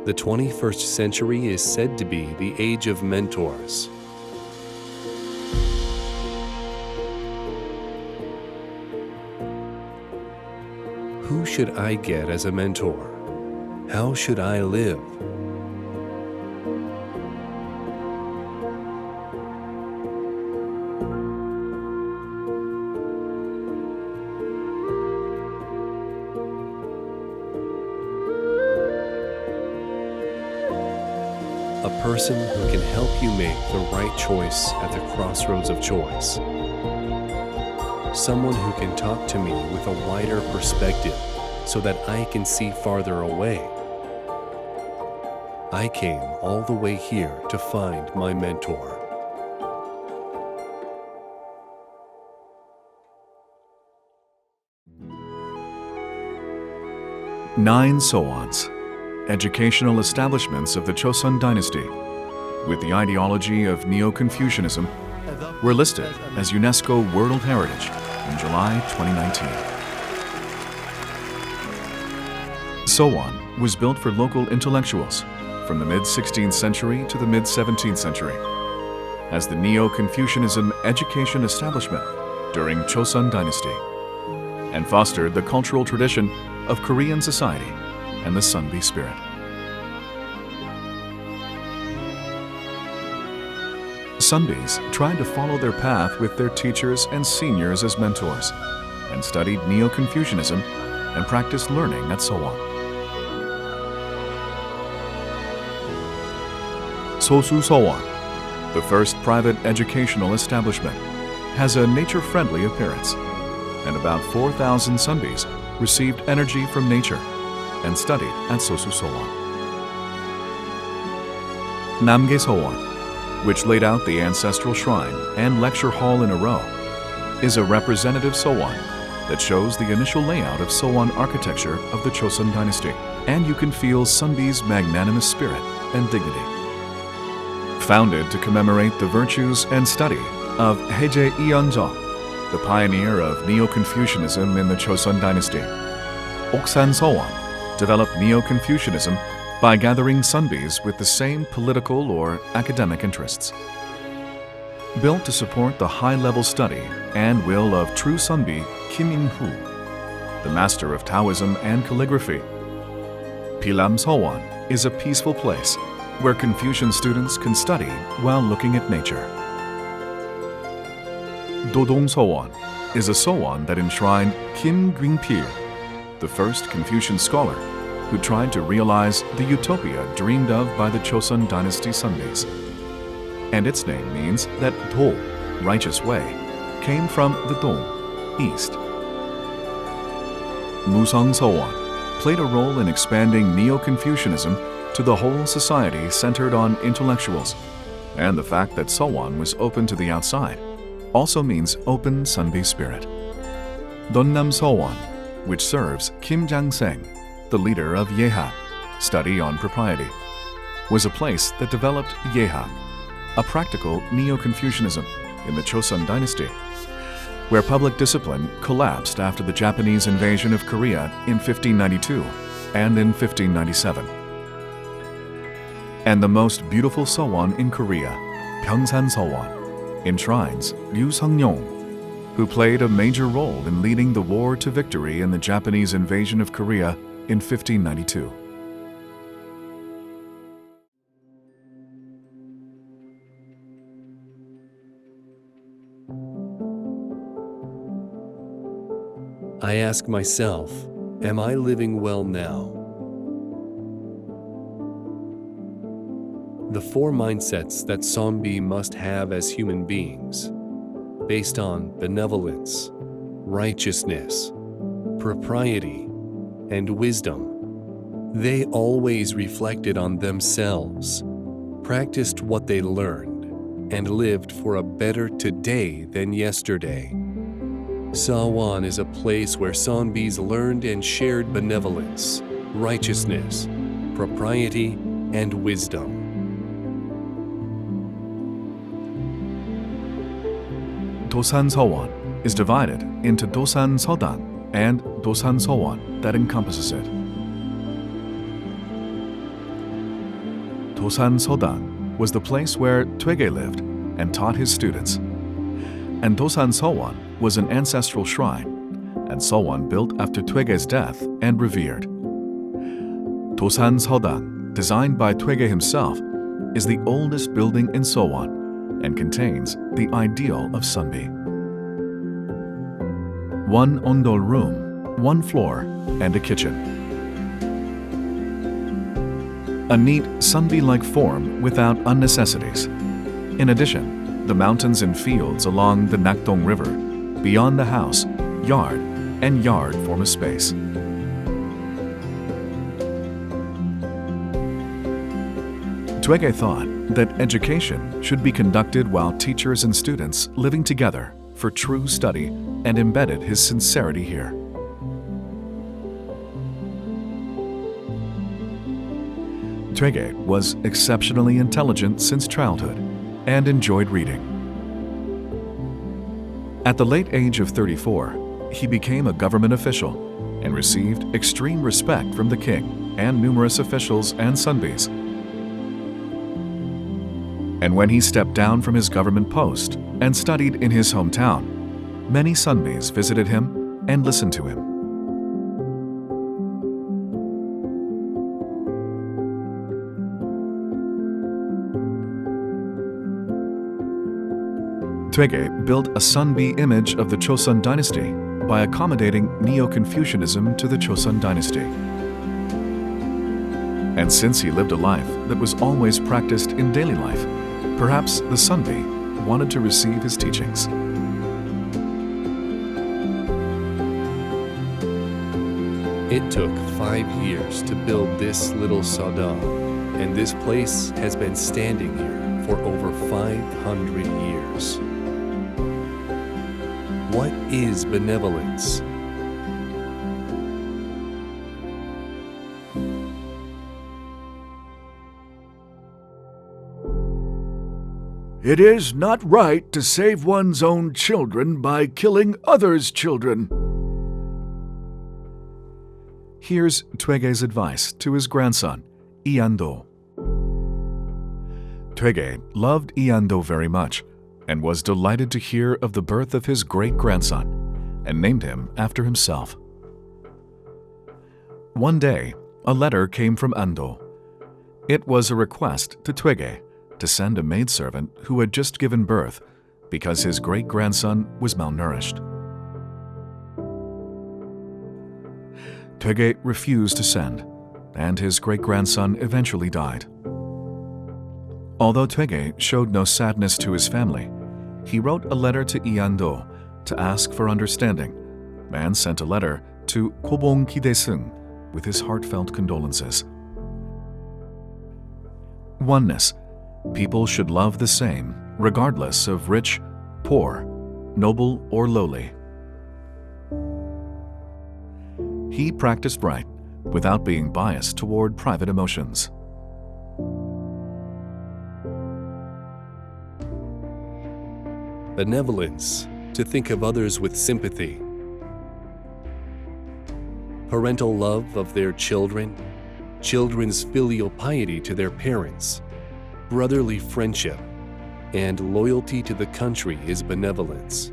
The 21st century is said to be the age of mentors. Who should I get as a mentor? How should I live? A person who can help you make the right choice at the crossroads of choice. Someone who can talk to me with a wider perspective so that I can see farther away. I came all the way here to find my mentor. Nine Sowons, educational establishments of the Chosun dynasty, with the ideology of Neo-Confucianism, were listed as UNESCO World Heritage in July 2019. Sowon was built for local intellectuals from the mid-16th century to the mid-17th century as the Neo-Confucianism education establishment during Chosun dynasty, and fostered the cultural tradition of Korean society and the Sunbi spirit. Sunbis tried to follow their path with their teachers and seniors as mentors, and studied Neo-Confucianism and practiced learning at Sowon. Sosu Sowon, the first private educational establishment, has a nature-friendly appearance, and about 4,000 Sunbis received energy from nature and studied at Sosu Sowon. Namge Sowon, which laid out the ancestral shrine and lecture hall in a row, is a representative Sowon that shows the initial layout of Sowon architecture of the Chosun dynasty, and you can feel Sunbi's magnanimous spirit and dignity. Founded to commemorate the virtues and study of Heije Ieonjo, the pioneer of Neo-Confucianism in the Chosun dynasty, Oksan Sowon developed Neo-Confucianism by gathering Sunbis with the same political or academic interests. Built to support the high-level study and will of true Sunbi Kim In-hu, the master of Taoism and calligraphy, Pilam Sowon is a peaceful place where Confucian students can study while looking at nature. Dodong Sowon is a Sowon that enshrined Kim Gwingpil, the first Confucian scholar who tried to realize the utopia dreamed of by the Chosun dynasty Sunbis. And its name means that Do, righteous way, came from the Dong, east. Musang Sowon played a role in expanding Neo-Confucianism to the whole society centered on intellectuals, and the fact that Sowon was open to the outside also means open Sunbi spirit. Donnam Sowon, which serves Kim Jang-seng, the leader of Yeha, study on propriety, was a place that developed Yeha, a practical Neo-Confucianism in the Chosun dynasty, where public discipline collapsed after the Japanese invasion of Korea in 1592 and in 1597. And the most beautiful Sowon in Korea, Pyeongsan Sowon, enshrines Ryu Sung-yong, who played a major role in leading the war to victory in the Japanese invasion of Korea in 1592. I ask myself, am I living well now? The four mindsets that Sonbi must have as human beings, based on benevolence, righteousness, propriety, and wisdom, they always reflected on themselves, practiced what they learned, and lived for a better today than yesterday. Sowon is a place where Sonbis learned and shared benevolence, righteousness, propriety, and wisdom. Dosan Sowon is divided into Dosan Sodang and Dosan Sowon that encompasses it. Tosan Sodang was the place where Twege lived and taught his students. And Tosan Sowon was an ancestral shrine, and Sowon built after Twege's death and revered. Tosan Sodang, designed by Twege himself, is the oldest building in Sowon and contains the ideal of Sunbi. One ondol room, one floor, and a kitchen. A neat Sunbi-like form without unnecessities. In addition, the mountains and fields along the Nakdong River, beyond the house, yard, and yard form a space. Twege thought that education should be conducted while teachers and students living together for true study, and embedded his sincerity here. Twege was exceptionally intelligent since childhood and enjoyed reading. At the late age of 34, he became a government official and received extreme respect from the king and numerous officials and Sunbis. And when he stepped down from his government post and studied in his hometown, many Sunbis visited him and listened to him. Twege built a Sunbi image of the Chosun dynasty by accommodating Neo-Confucianism to the Chosun dynasty. And since he lived a life that was always practiced in daily life, perhaps the Sunbi wanted to receive his teachings. It took 5 years to build this little sadang, and this place has been standing here for over 500 years. What is benevolence? It is not right to save one's own children by killing others' children. Here's Twege's advice to his grandson, Iando. Twege loved Iando very much and was delighted to hear of the birth of his great-grandson and named him after himself. One day, a letter came from Ando. It was a request to Twege to send a maidservant who had just given birth because his great-grandson was malnourished. Twege refused to send, and his great-grandson eventually died. Although Twege showed no sadness to his family, he wrote a letter to Iando to ask for understanding, and sent a letter to Kobong Kidaesung with his heartfelt condolences. Oneness. People should love the same, regardless of rich, poor, noble, or lowly. He practiced right, without being biased toward private emotions. Benevolence, to think of others with sympathy. Parental love of their children, children's filial piety to their parents, brotherly friendship, and loyalty to the country is benevolence.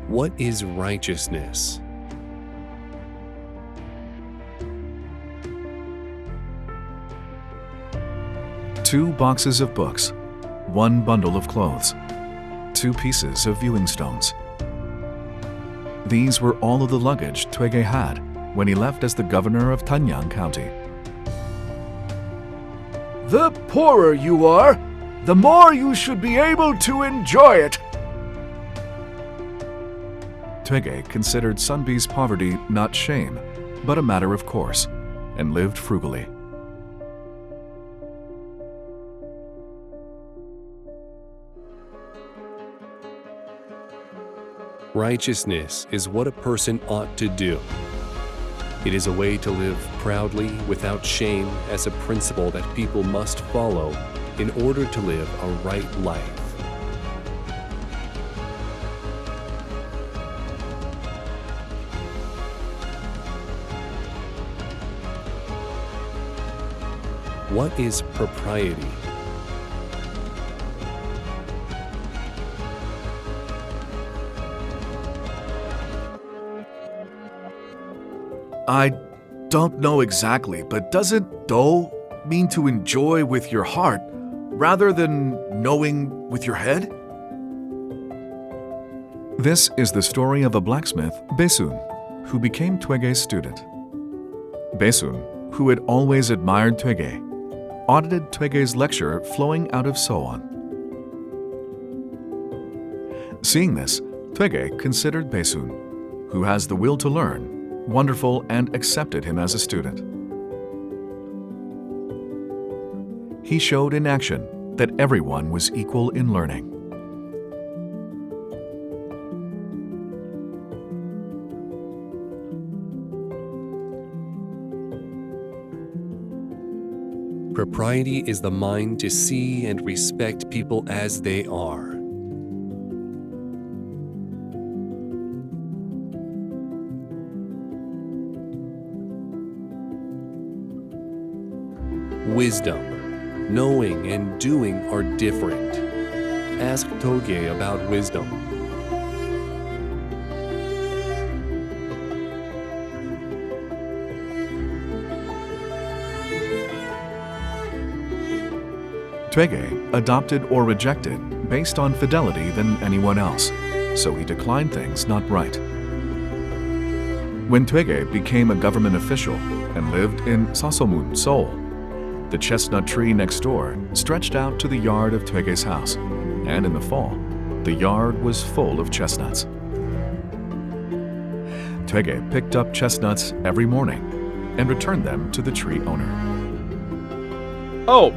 What is righteousness? Two boxes of books, one bundle of clothes, 2 pieces of viewing stones. These were all of the luggage Twege had when he left as the governor of Tanyang County. The poorer you are, the more you should be able to enjoy it. Twege considered Sunbi's poverty not shame, but a matter of course, and lived frugally. Righteousness is what a person ought to do. It is a way to live proudly without shame as a principle that people must follow in order to live a right life. What is propriety? I don't know exactly, but doesn't do mean to enjoy with your heart rather than knowing with your head? This is the story of a blacksmith, Besun, who became Twege's student. Besun, who had always admired Twege, audited Twege's lecture flowing out of Soan. Seeing this, Twege considered Besun, who has the will to learn, wonderful and accepted him as a student. He showed in action that everyone was equal in learning. Propriety is the mind to see and respect people as they are. Wisdom, knowing and doing are different. Ask Toge about wisdom. Twege adopted or rejected based on fidelity than anyone else, so he declined things not right. When Twege became a government official and lived in Sasomun, Seoul, the chestnut tree next door stretched out to the yard of Twege's house, and in the fall, the yard was full of chestnuts. Twege picked up chestnuts every morning and returned them to the tree owner. Oh,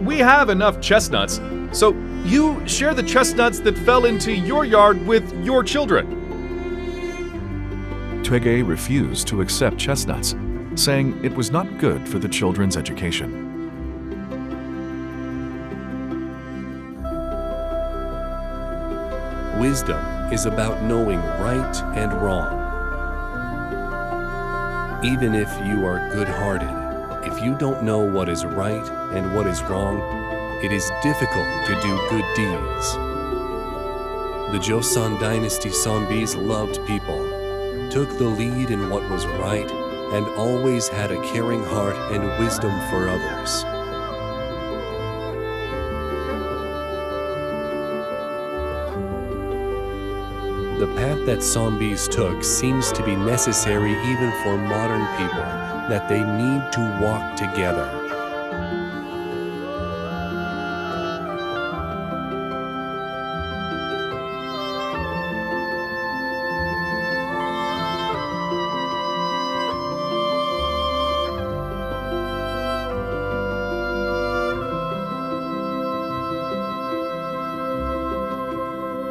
we have enough chestnuts, so you share the chestnuts that fell into your yard with your children. Twege refused to accept chestnuts, saying it was not good for the children's education. Wisdom is about knowing right and wrong. Even if you are good-hearted, if you don't know what is right and what is wrong, it is difficult to do good deeds. The Joseon Dynasty Sonbis loved people, took the lead in what was right, and always had a caring heart and wisdom for others. The path that Sonbis took seems to be necessary even for modern people, that they need to walk together.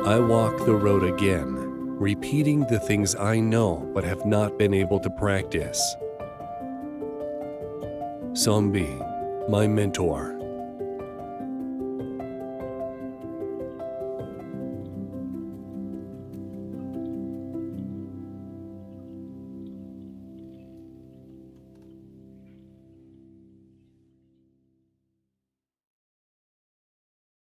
I walk the road again, repeating the things I know but have not been able to practice. Sonbi, my mentor.